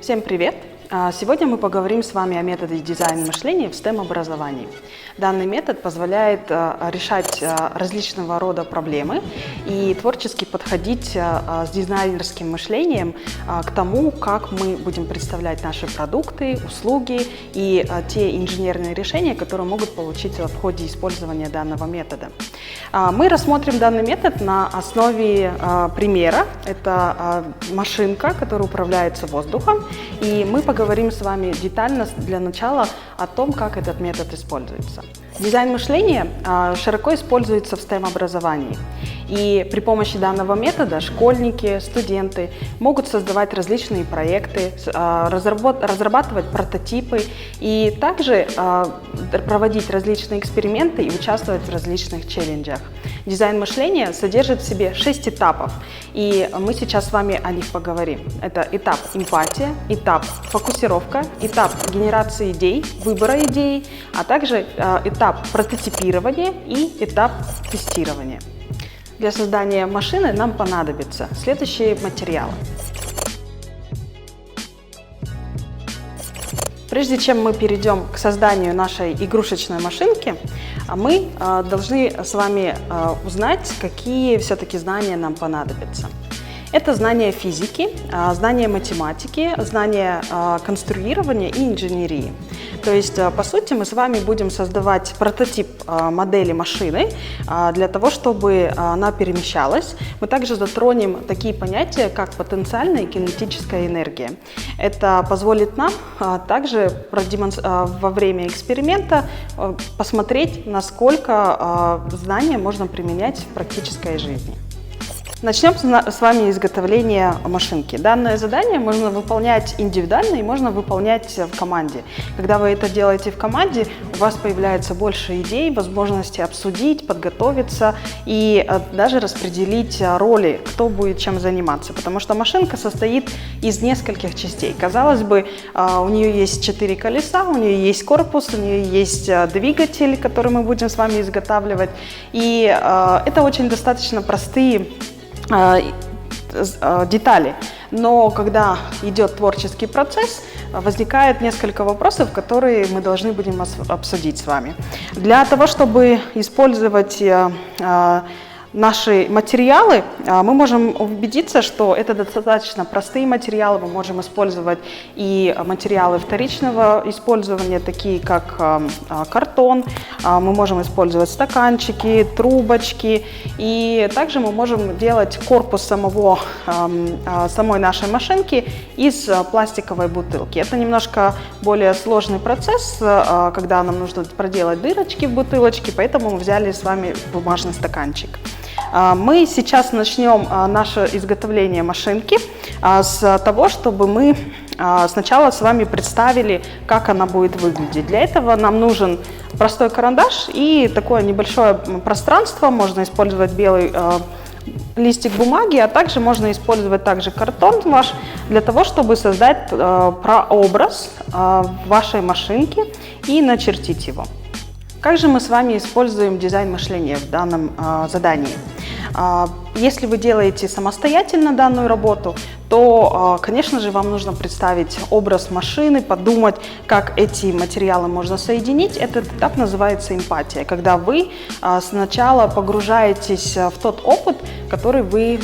Всем привет! Сегодня мы поговорим с вами о методе дизайна мышления в STEM-образовании. Данный метод позволяет решать различного рода проблемы и творчески подходить с дизайнерским мышлением к тому, как мы будем представлять наши продукты, услуги и те инженерные решения, которые могут получиться в ходе использования данного метода. Мы рассмотрим данный метод на основе примера. Это машинка, которая управляется воздухом, и мы поговорим с вами детально для начала о том, как этот метод используется. Дизайн мышления широко используется в STEM-образовании, и при помощи данного метода школьники, студенты могут создавать различные проекты, разрабатывать прототипы и также проводить различные эксперименты и участвовать в различных челленджах. Дизайн мышления содержит в себе 6 этапов, и мы сейчас с вами о них поговорим. Это этап эмпатия, этап фокусировка, этап генерации идей, выбора идей, а также этап прототипирования и этап тестирования. Для создания машины нам понадобятся следующие материалы. Прежде чем мы перейдем к созданию нашей игрушечной машинки, мы должны с вами узнать, какие все-таки знания нам понадобятся. Это знания физики, знания математики, знания конструирования и инженерии. То есть, по сути, мы с вами будем создавать прототип модели машины для того, чтобы она перемещалась. Мы также затронем такие понятия, как потенциальная и кинетическая энергия. Это позволит нам также во время эксперимента посмотреть, насколько знания можно применять в практической жизни. Начнем с вами изготовление машинки. Данное задание можно выполнять индивидуально и можно выполнять в команде. Когда вы это делаете в команде, у вас появляется больше идей, возможности обсудить, подготовиться и даже распределить роли, кто будет чем заниматься. Потому что машинка состоит из нескольких частей. Казалось бы, у нее есть 4 колеса, у нее есть корпус, у нее есть двигатель, который мы будем с вами изготавливать. И это очень достаточно простые детали, но когда идет творческий процесс, возникает несколько вопросов, которые мы должны будем обсудить с вами. Для того, чтобы использовать наши материалы, мы можем убедиться, что это достаточно простые материалы. Мы можем использовать и материалы вторичного использования, такие как картон, мы можем использовать стаканчики, трубочки, и также мы можем делать корпус самой нашей машинки из пластиковой бутылки. Это немножко более сложный процесс, когда нам нужно проделать дырочки в бутылочке, поэтому мы взяли с вами бумажный стаканчик. Мы сейчас начнем наше изготовление машинки с того, чтобы мы сначала с вами представили, как она будет выглядеть. Для этого нам нужен простой карандаш и такое небольшое пространство. Можно использовать белый листик бумаги, а также можно использовать картон ваш для того, чтобы создать прообраз вашей машинки и начертить его. Как же мы с вами используем дизайн мышления в данном задании? Если вы делаете самостоятельно данную работу, то, конечно же, вам нужно представить образ машины, подумать, как эти материалы можно соединить. Этот этап называется эмпатия, когда вы сначала погружаетесь в тот опыт, который вы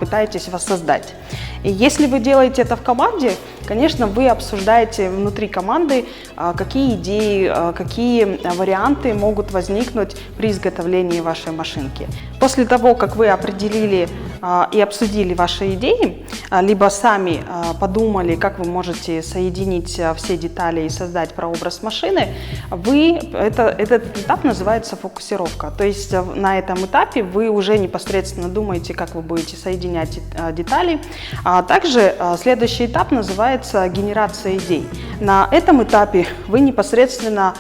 пытаетесь воссоздать. И если вы делаете это в команде, конечно, вы обсуждаете внутри команды, какие идеи, какие варианты могут возникнуть при изготовлении вашей машинки. После того, как вы определили и обсудили ваши идеи, либо сами подумали, как вы можете соединить все детали и создать прообраз машины, этот этап называется фокусировка. То есть на этом этапе вы уже непосредственно думаете, как вы будете соединять детали. Также следующий этап называется генерация идей. На этом этапе вы непосредственно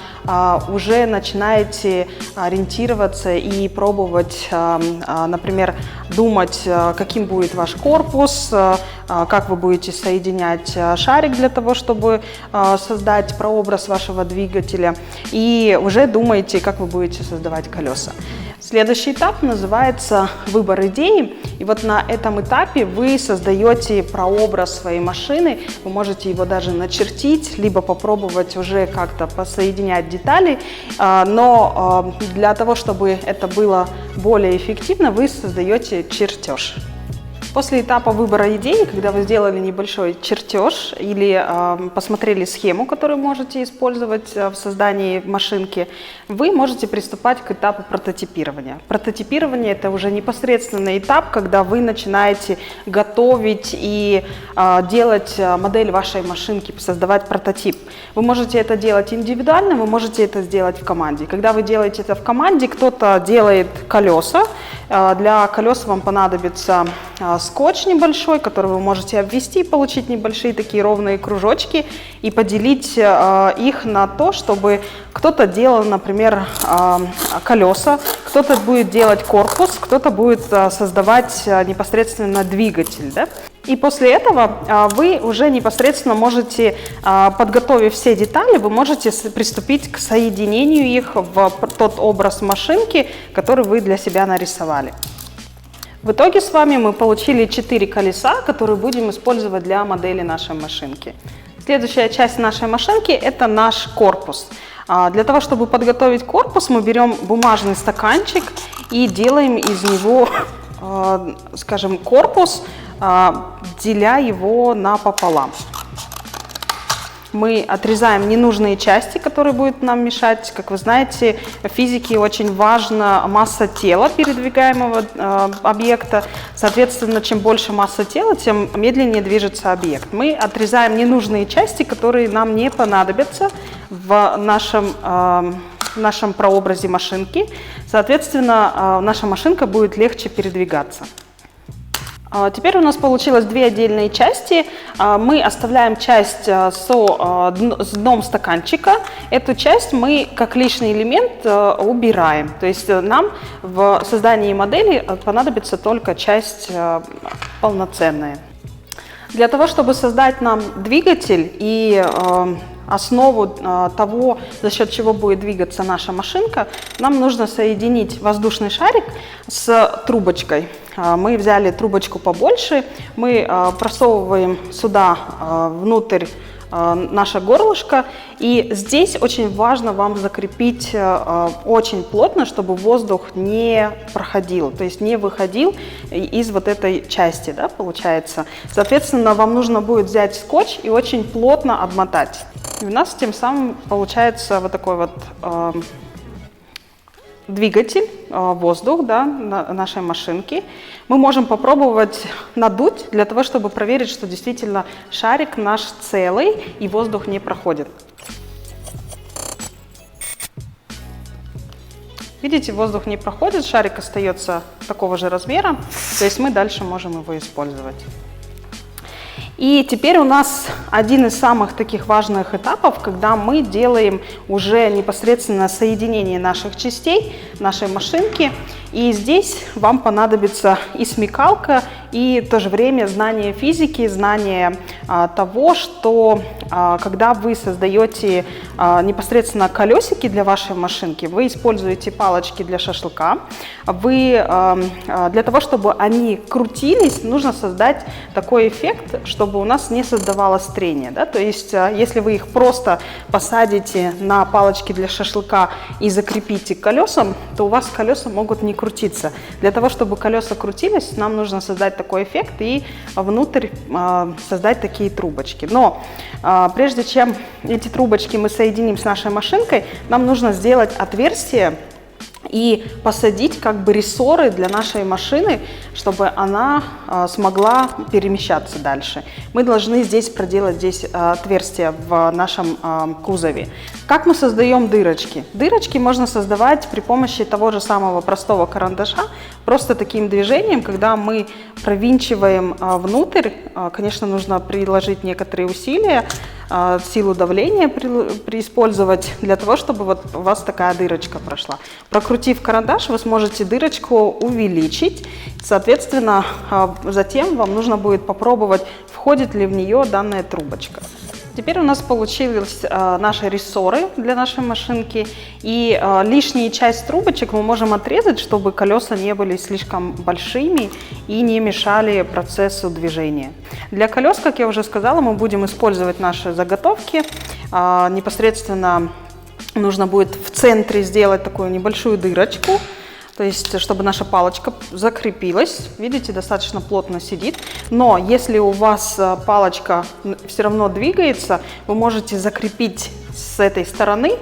уже начинаете ориентироваться и пробовать, например, думать, каким будет ваш корпус, как вы будете соединять шарик для того, чтобы создать прообраз вашего двигателя, и уже думаете, как вы будете создавать колеса. Следующий этап называется выбор идеи. И вот на этом этапе вы создаете прообраз своей машины. Вы можете его даже начертить, либо попробовать уже как-то посоединять детали. Но для того, чтобы это было более эффективно, вы создаете чертеж. После этапа выбора идеи, когда вы сделали небольшой чертеж или посмотрели схему, которую можете использовать в создании машинки, вы можете приступать к этапу прототипирования. Прототипирование – это уже непосредственный этап, когда вы начинаете готовить и делать модель вашей машинки, создавать прототип. Вы можете это делать индивидуально, вы можете это сделать в команде. Когда вы делаете это в команде, кто-то делает колеса. Для колес вам понадобится скотч небольшой, который вы можете обвести, получить небольшие такие ровные кружочки и поделить их на то, чтобы кто-то делал, например, колеса, кто-то будет делать корпус, кто-то будет создавать непосредственно двигатель. Да? И после этого вы уже непосредственно можете, подготовив все детали, вы можете приступить к соединению их в тот образ машинки, который вы для себя нарисовали. В итоге с вами мы получили 4 колеса, которые будем использовать для модели нашей машинки. Следующая часть нашей машинки – это наш корпус. Для того, чтобы подготовить корпус, мы берем бумажный стаканчик и делаем из него, скажем, корпус, деля его напополам. Мы отрезаем ненужные части, которые будут нам мешать. Как вы знаете, в физике очень важна масса тела передвигаемого объекта. Соответственно, чем больше масса тела, тем медленнее движется объект. Мы отрезаем ненужные части, которые нам не понадобятся в нашем прообразе машинки. Соответственно, наша машинка будет легче передвигаться. Теперь у нас получилось 2 отдельные части. Мы оставляем часть с дном стаканчика. Эту часть мы как лишний элемент убираем. То есть нам в создании модели понадобится только часть полноценная. Для того, чтобы создать нам двигатель и основу того, за счет чего будет двигаться наша машинка, нам нужно соединить воздушный шарик с трубочкой. Мы взяли трубочку побольше, мы просовываем сюда внутрь наше горлышко, и здесь очень важно вам закрепить очень плотно, чтобы воздух не проходил, то есть не выходил из вот этой части, да, получается. Соответственно, вам нужно будет взять скотч и очень плотно обмотать. И у нас тем самым получается вот такой вот двигатель, воздух, да, нашей машинки. Мы можем попробовать надуть для того, чтобы проверить, что действительно шарик наш целый и воздух не проходит. Видите, воздух не проходит, шарик остается такого же размера, то есть мы дальше можем его использовать. И теперь у нас один из самых таких важных этапов, когда мы делаем уже непосредственно соединение наших частей, нашей машинки. И здесь вам понадобится и смекалка, и в то же время знание физики, знание того, что когда вы создаете непосредственно колесики для вашей машинки, вы используете палочки для шашлыка. Для того, чтобы они крутились, нужно создать такой эффект, чтобы у нас не создавалось трение. Да? То есть, если вы их просто посадите на палочки для шашлыка и закрепите к колесам, то у вас колеса могут не крутиться. Для того, чтобы колеса крутились, нам нужно создать такой эффект и внутрь создать такие трубочки. Но прежде чем эти трубочки мы соединим с нашей машинкой, нам нужно сделать отверстие и посадить как бы рессоры для нашей машины, чтобы она смогла перемещаться дальше. Мы должны здесь проделать отверстие в нашем кузове. Как мы создаем дырочки? Дырочки можно создавать при помощи того же самого простого карандаша, просто таким движением, когда мы провинчиваем внутрь. Конечно, нужно приложить некоторые усилия, силу давления использовать для того, чтобы вот у вас такая дырочка прошла. Прокрутив карандаш, вы сможете дырочку увеличить. Соответственно, затем вам нужно будет попробовать, входит ли в нее данная трубочка. Теперь у нас получились наши рессоры для нашей машинки. И лишнюю часть трубочек мы можем отрезать, чтобы колеса не были слишком большими и не мешали процессу движения. Для колес, как я уже сказала, мы будем использовать наши заготовки. Непосредственно нужно будет в центре сделать такую небольшую дырочку. То есть, чтобы наша палочка закрепилась, видите, достаточно плотно сидит. Но если у вас палочка все равно двигается, вы можете закрепить с этой стороны,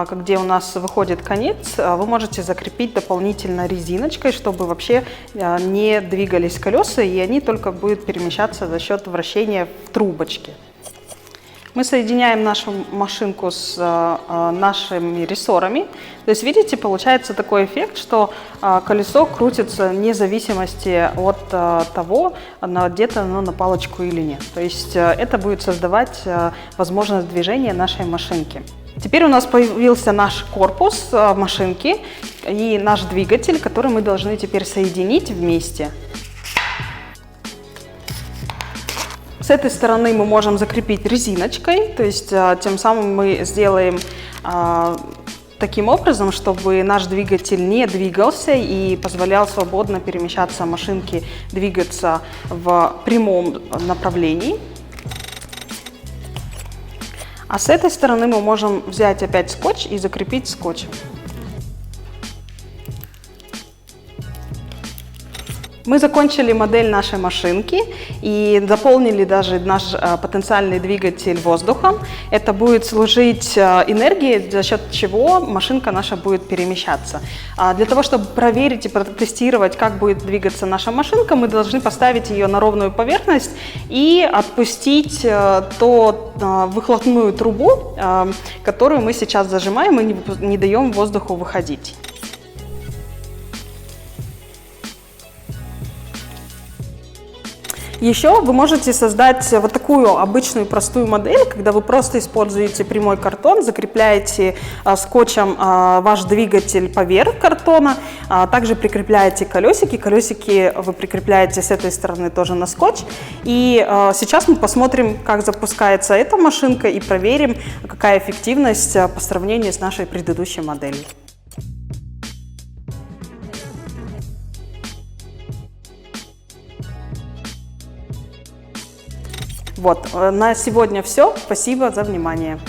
где у нас выходит конец, вы можете закрепить дополнительно резиночкой, чтобы вообще не двигались колеса, и они только будут перемещаться за счет вращения в трубочке. Мы соединяем нашу машинку с нашими рессорами. То есть, видите, получается такой эффект, что колесо крутится вне зависимости от того, надето оно на палочку или нет. То есть это будет создавать возможность движения нашей машинки. Теперь у нас появился наш корпус машинки и наш двигатель, который мы должны теперь соединить вместе. С этой стороны мы можем закрепить резиночкой, то есть тем самым мы сделаем таким образом, чтобы наш двигатель не двигался и позволял свободно перемещаться машинке, двигаться в прямом направлении. А с этой стороны мы можем взять опять скотч и закрепить скотчем. Мы закончили модель нашей машинки и дополнили даже наш потенциальный двигатель воздухом. Это будет служить энергией, за счет чего машинка наша будет перемещаться. Для того, чтобы проверить и протестировать, как будет двигаться наша машинка, мы должны поставить ее на ровную поверхность и отпустить ту выхлопную трубу, которую мы сейчас зажимаем и не даем воздуху выходить. Еще вы можете создать вот такую обычную простую модель, когда вы просто используете прямой картон, закрепляете скотчем ваш двигатель поверх картона, также прикрепляете колесики. Колесики вы прикрепляете с этой стороны тоже на скотч. И сейчас мы посмотрим, как запускается эта машинка и проверим, какая эффективность по сравнению с нашей предыдущей моделью. Вот, на сегодня все. Спасибо за внимание.